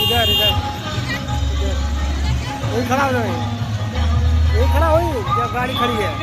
इधर इधर वही खड़ा हो जाए, यही खड़ा हुई जब गाड़ी खड़ी है।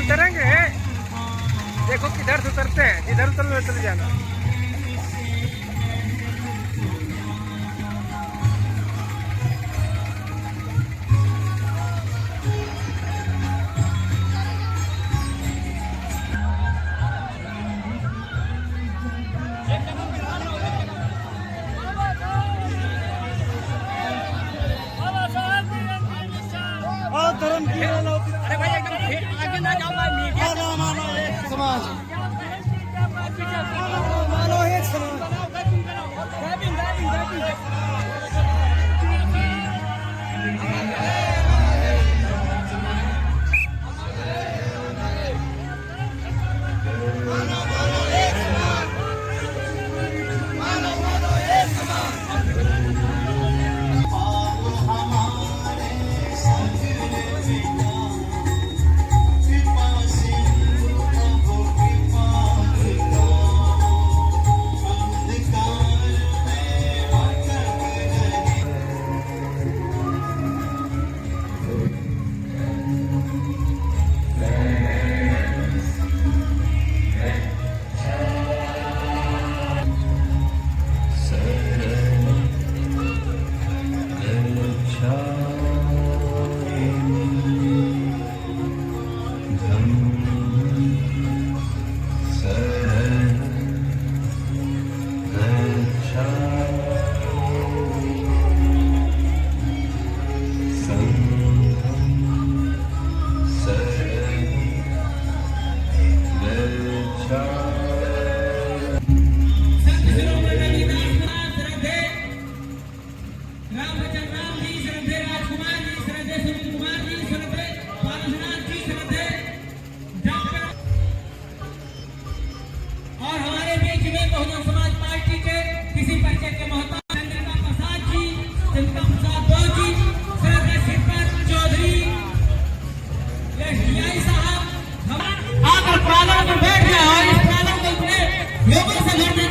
उतरेंगे, देखो किधर से उतरते हैं, जिधर उतर चले जाना। अरे भाई एकदम आगे ना जाओ, मीडिया मानो एक समाज, मानो एक समाज।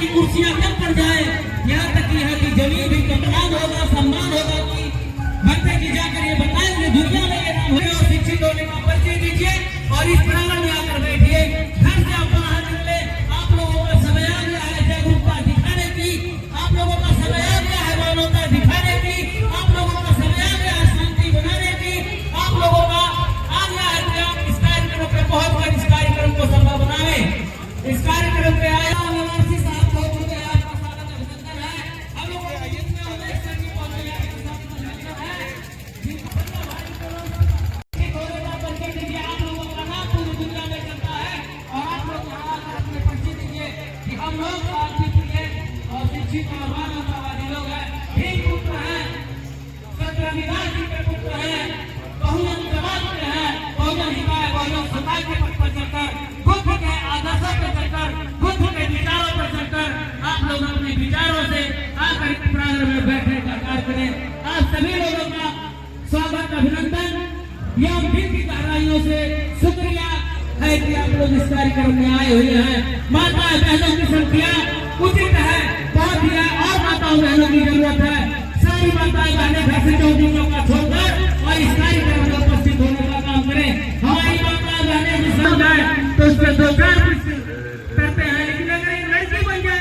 कुर्सियां कम पड़ जाए, यहाँ तक कि यहाँ की जमीन भी कमरान होगा, सम्मान होगा कि भरते जी जाकर ये बताएंगे दुनिया में ये नाम है। और शिक्षित होने का परिचय दीजिए और इस प्रांगण में आकर बैठिए। घर से आप बाहर निकले, आप लोगों का समय आ गया है जागरूकता दिखाने की, आप लोगों का समय आ गया है मानवता दिखाने की, आप लोगों का समय आ गया है शांति बनाने की, आप लोगों का आ गया है कि आप इस कार्यक्रम पे पहुंचकर इस कार्यक्रम को सफल बनावे। इस कार्यक्रम पे आया आप सभी लोगों का स्वागत, अभिनंदन एवं दिल की गहराइयों से शुक्रिया है कि आप लोग इस कार्यक्रम में आए हुए हैं। माता बहनों की संख्या उचित है, बहुत ही है और माताओं बहनों की जरूरत है। सारी माताएं बहनें घर से चौधरी का छोड़कर और इस कार्यक्रम में उपस्थित होने का काम करें। हमारी माताएं बहनें भी समझ आए तो उस पर 2 4 करते हैं, लेकिन अगर एक लड़की बन जाए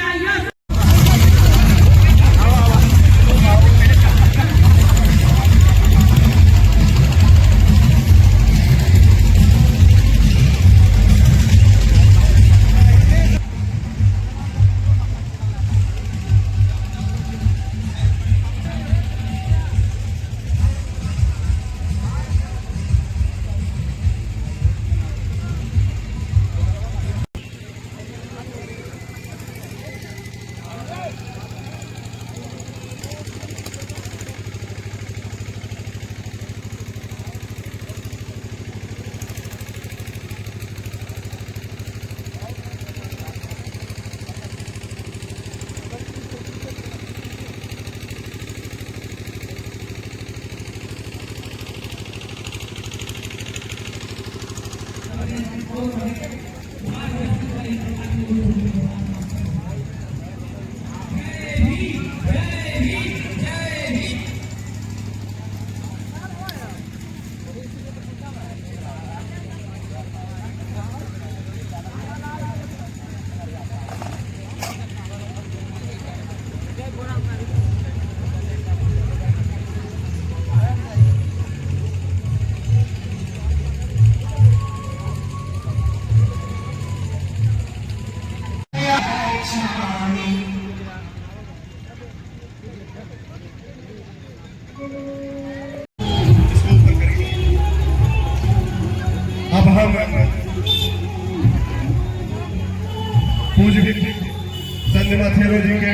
संत माथेरो जी के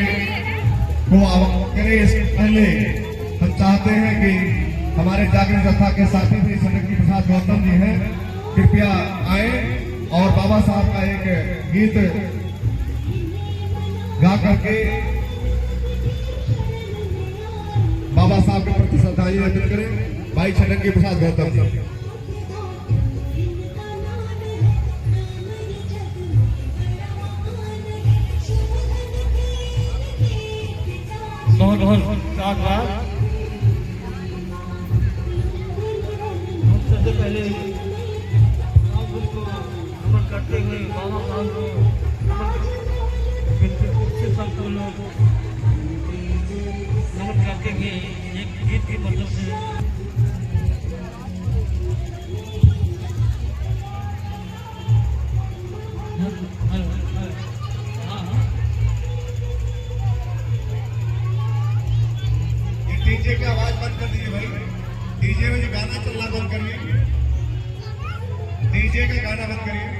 को करें। इससे पहले हम चाहते हैं कि हमारे जागरण सत्ता के साथी भी संरक्षी प्रसाद गौतम जी हैं, कृपया आए और बाबा साहब का एक गीत गा करके बाबा साहब के प्रति श्रद्धांजलि अर्पित करें। भाई छनंगी प्रसाद गौतम जी। बहुत बहुत धन्यवाद। सबसे पहले नमन करते हुए बाबा साहब को सबको लोग नमन करते हुए एक गीत के मतलब से डीजे की आवाज बंद कर दीजिए भाई। डीजे में जो गाना चलना बंद करिए। डीजे का गाना बंद करिए।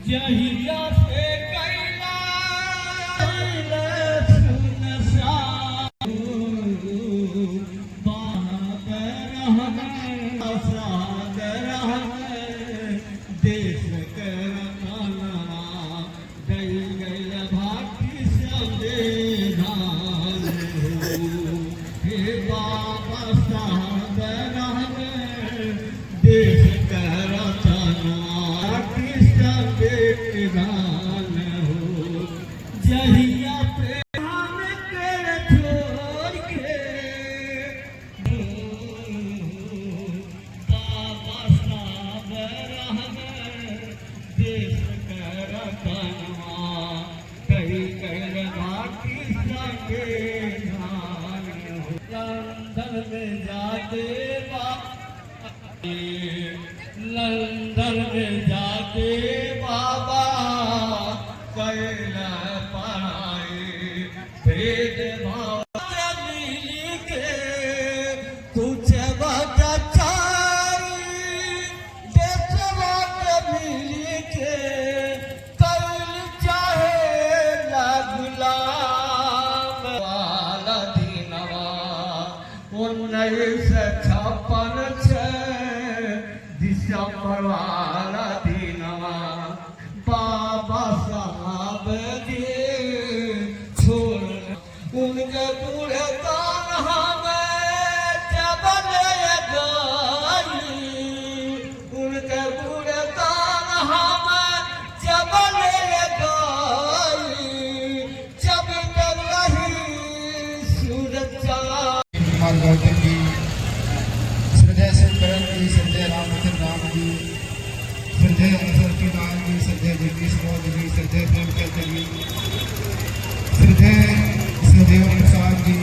जहिया से लंदन में जाके बाबा कैला पढ़ाई भेद भाव मिली के कुछ बचाई देश मिली के कैल चाहे गुलाम वाला दिनवा 1956 दिसंबर वाला दिनवा बाबा साहब के छोड़ उनके बूढ़े कान्हा में जब ले गई। उनके बूढ़े कान्हा में जब ले गई। जब तक रही सूरज चला गौतम जी, श्रद्धेय शंकरन जी, श्रद्धेय रामचंद्र राम जी, श्रद्धेय अंशर लाल जी, श्रद्धेय जगदीश मौर्य जी, श्रद्धेय प्रेमचंद जी, श्रद्धेय सहदेव प्रसाद जी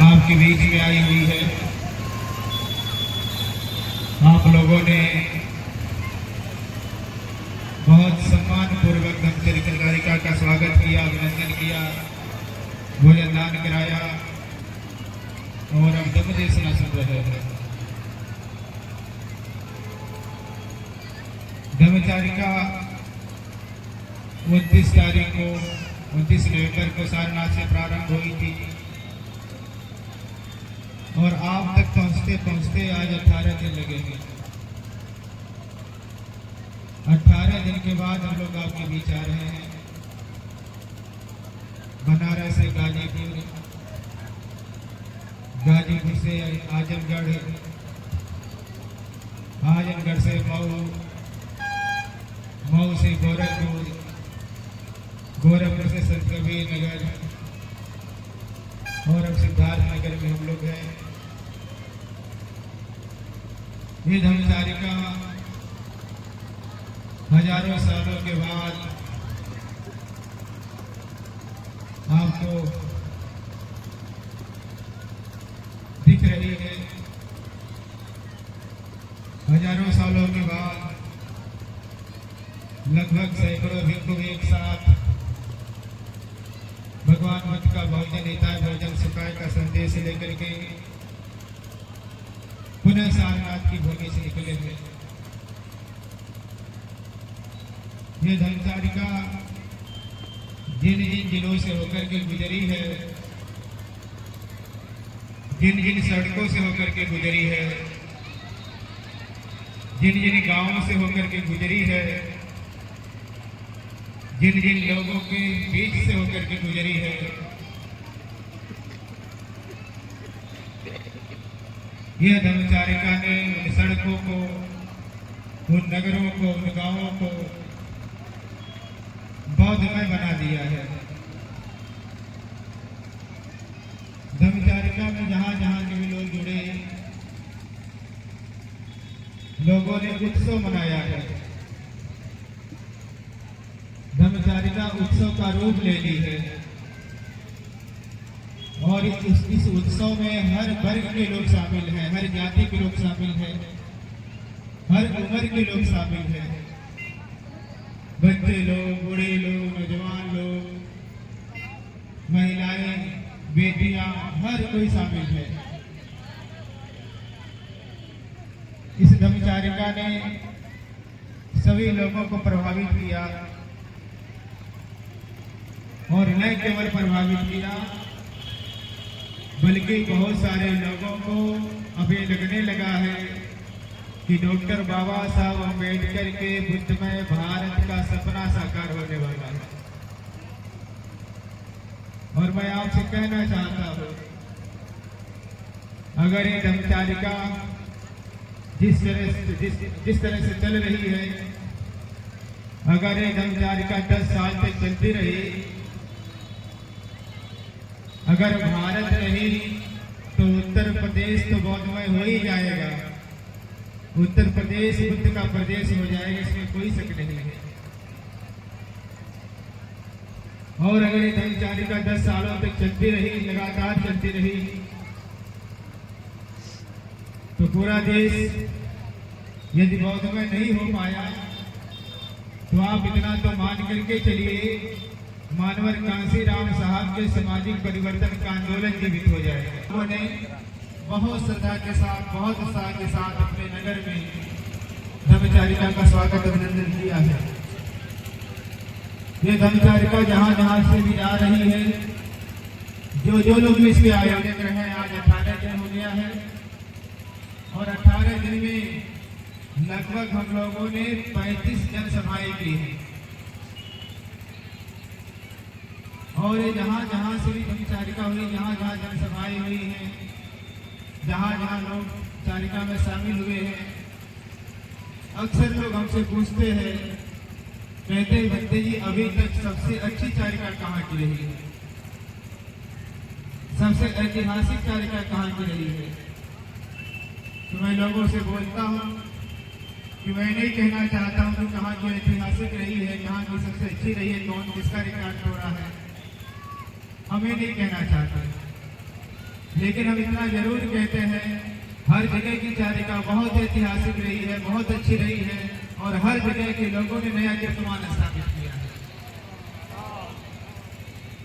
आपके बीच में आई हुई है। आप लोगों ने बहुत सम्मानपूर्वक धमचरी कलकारिका का स्वागत किया, अभिनंदन किया, भोजन दान कराया और अब दम देशना सुन रहे हैं। धर्मचारिका 29 तारीख को 29 नवंबर को सारनाथ से प्रारंभ हुई थी और आप तक पहुंचते पहुंचते आज 18 दिन लगेंगे। 18 दिन के बाद हम लोग आपके बीच आ रहे हैं। बनारस से गाजीपुर, गाजीपुर से आजमगढ़, आजमगढ़ से मऊ, मऊ से गोरखपुर, गोरखपुर से संत कबीर नगर और अब सिद्धार्थ नगर में हम लोग हैं। ये धर्मचारिका हजारों सालों के बाद आपको दिख रही है। हजारों सालों के बाद लगभग सैकड़ों भिक्षु एक साथ भगवान बुद्ध का भोजन हिताय भोजन सुखाय का संदेश लेकर के पुनः सारनाथ की भूमि से निकले हुए। ये धर्मचारिका जिन जिन जिलों से होकर के गुजरी है, जिन जिन सड़कों से होकर के गुजरी है, जिन जिन गांवों से होकर के गुजरी है, जिन जिन लोगों के बीच से होकर के गुजरी है, यह धर्मचारिका ने उन सड़कों को, उन नगरों को, उन गांवों को बौद्धमय बना दिया है। धर्मचारिका में जहां जहां के भी लोग जुड़े, लोगों ने उत्सव मनाया है। धर्मचारिका उत्सव का रूप ले ली है और इस उत्सव में हर वर्ग के लोग शामिल हैं, हर जाति के लोग शामिल हैं, हर उम्र के लोग शामिल हैं। बच्चे लोग, बूढ़े लोग, नौजवान लोग, महिलाएं, बेटियां, हर कोई शामिल है। इस धर्मचारिका ने सभी लोगों को प्रभावित किया और न केवल प्रभावित किया बल्कि बहुत सारे लोगों को अभी लगने लगा है कि डॉक्टर बाबा साहब अम्बेडकर के बुद्धमय भारत का सपना साकार होने वाला है। और मैं आपसे कहना चाहता हूं, अगर ये धर्मचारिका जिस तरह से चल रही है, अगर ये धर्मचारिका 10 साल तक चलती रही, अगर भारत रही तो उत्तर प्रदेश तो बौद्धमय हो ही जाएगा। उत्तर प्रदेश बुद्ध का प्रदेश हो जाएगा, इसमें कोई शक नहीं है। और अगर ये धर्मचारिका 10 सालों तक चलती रही, लगातार चलती रही, तो पूरा देश यदि बौद्धमय नहीं हो पाया तो आप इतना तो मान करके चलिए, मानवर कांसीराम साहब के सामाजिक परिवर्तन का आंदोलन जीवित हो जाएगा। उन्होंने बहुत श्रद्धा के साथ, बहुत उत्साह के साथ अपने नगर में धर्मचारिका का स्वागत अभिनंदन किया है। ये धर्मचारिका जहां जहां से भी जा रही है, जो लोग भी इसके आयोजक रहे, आज 18 दिन हो गया है और 18 दिन में लगभग हम लोगों ने 35 जनसभाएं की हैं। और ये जहां जहां से भी धर्मचारिका हुई, जहां जहां जनसभाएं हुई हैं, जहां जहां लोग चारिका में शामिल हुए हैं, अक्सर लोग हमसे पूछते हैं, कहते हैं भक्ति जी अभी तक सबसे अच्छी चारिका कहाँ की रही है, सबसे ऐतिहासिक चारिका कहाँ की रही है। तो मैं लोगों से बोलता हूँ कि मैं नहीं कहना चाहता हूँ कि कहाँ की ऐतिहासिक रही है, कहाँ की सबसे अच्छी रही है, कौन किसका रिकॉर्ड हो रहा है, हमें नहीं कहना चाहते। लेकिन हम इतना जरूर कहते हैं, हर जगह की चारिका बहुत ऐतिहासिक रही है, बहुत अच्छी रही है और हर जगह के लोगों ने नया कीर्तिमान स्थापित किया है।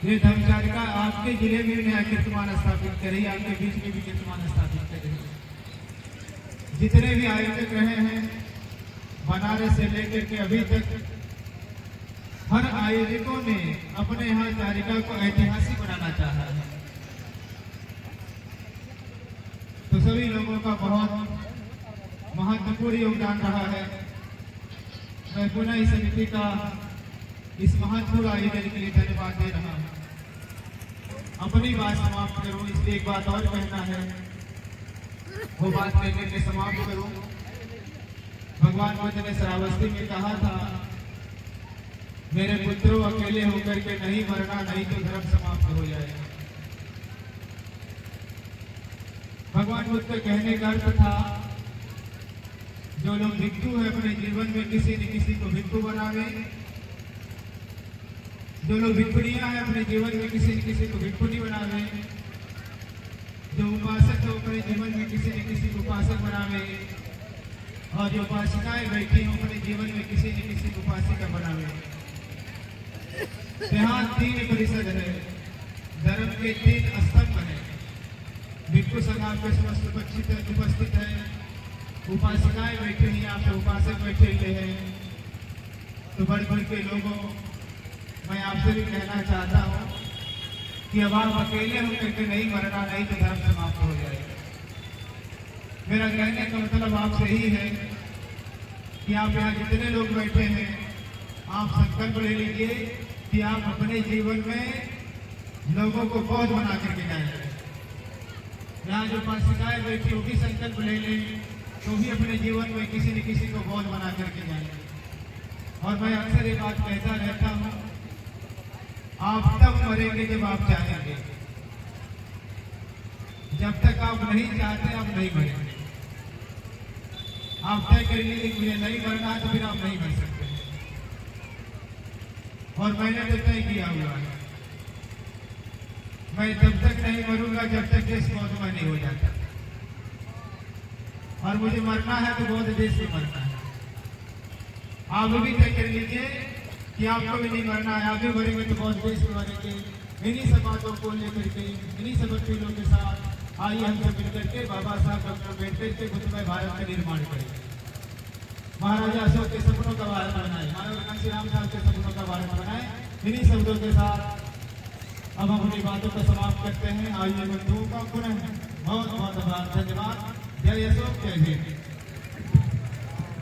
ये धर्मचारिका आपके जिले में भी नया कीर्तिमान स्थापित कर रही है, आपके बीच में भी कीर्तिमान स्थापित कर रही है। जितने भी आयोजक रहे हैं बनारस से लेकर के अभी तक, हर आयोजकों ने अपने यहाँ चारिका को ऐतिहासिक बनाना चाहा है। तो सभी लोगों का बहुत महत्वपूर्ण योगदान रहा है। मैं पुनः इस समिति का इस महत्वपूर्ण आयोजन के लिए धन्यवाद दे रहा हूँ। अपनी बात समाप्त करूँ, इसलिए एक बात और कहना है, वो बात कहने के समाप्त करूँ। भगवान बुद्ध ने श्रावस्ती में कहा था, मेरे पुत्रों अकेले होकर के नहीं मरना, नहीं तो धर्म समाप्त हो जाएगा। भगवान बुद्ध के कहने का अर्थ था, जो लोग भिक्षु है अपने जीवन में किसी न किसी को भिक्षु बनावे, जो लोग भिक्षुणियां हैं अपने जीवन में किसी न किसी को भिक्षुणी बनावे, जो उपासक है अपने जीवन में किसी न किसी को उपासक बनावे, और जो उपासिकाएं बैठी हों अपने जीवन में किसी न किसी को उपासिका बनावे। यहाँ 3 परिषद है, धर्म के 3 स्तंभ है। भिक्षु संघ के समस्त उपस्थित है, उपासिकाएं बैठी हुई, आप उपासक बैठे हुए हैं। तो बढ़ बढ़ के लोगों, मैं आपसे भी कहना चाहता हूँ कि अब आप अकेले होकर के नहीं मरना, नहीं तो धर्म समाप्त हो जाएगा। मेरा कहने का मतलब आपसे ही है कि आप यहाँ जितने लोग बैठे हैं, आप संकल्प ले लीजिए कि आप अपने जीवन में लोगों को बोझ बना करके जाएंगे। यहाँ जो उपासिकाएं बैठी वो भी संकल्प ले लें तो भी अपने जीवन में किसी न किसी को बोझ बना करके जाएंगे। और मैं अक्सर ये बात कहता रहता हूँ, आप तब मरेंगे जब आप चाहेंगे। जब तक आप नहीं चाहते आप नहीं मरेंगे। आप तय कर लीजिए कि मुझे नहीं मरना है तो फिर आप नहीं मर सकते। और मैंने तो तय किया हुआ है, मैं तब तक नहीं मरूंगा जब तक देश मौजूद नहीं हो जाता। और मुझे मरना है तो बहुत देश में मरना है। आप भी तय कर लीजिए कि आपको भी नहीं मरना है, आप भी मरेंगे तो बहुत देश में मरेंगे। इन्हीं सब बातों को लेकर के, इन्हीं सब वकीलों के साथ आइए हम सब मिलकर के बाबा साहब डॉक्टर अम्बेडकर के बुद्धमय भारत का निर्माण करें। महाराजा अशोक के सपनों का भारत बनाए, महाराजा कांशी राम साहब के सपनों का भारत बनाए। इन्हीं शब्दों के साथ अब हम अपनी बातों को समाप्त करते हैं। आइए बंधुओं का पुनः बहुत बहुत धन्यवाद। जय अशोक, जय हिंद।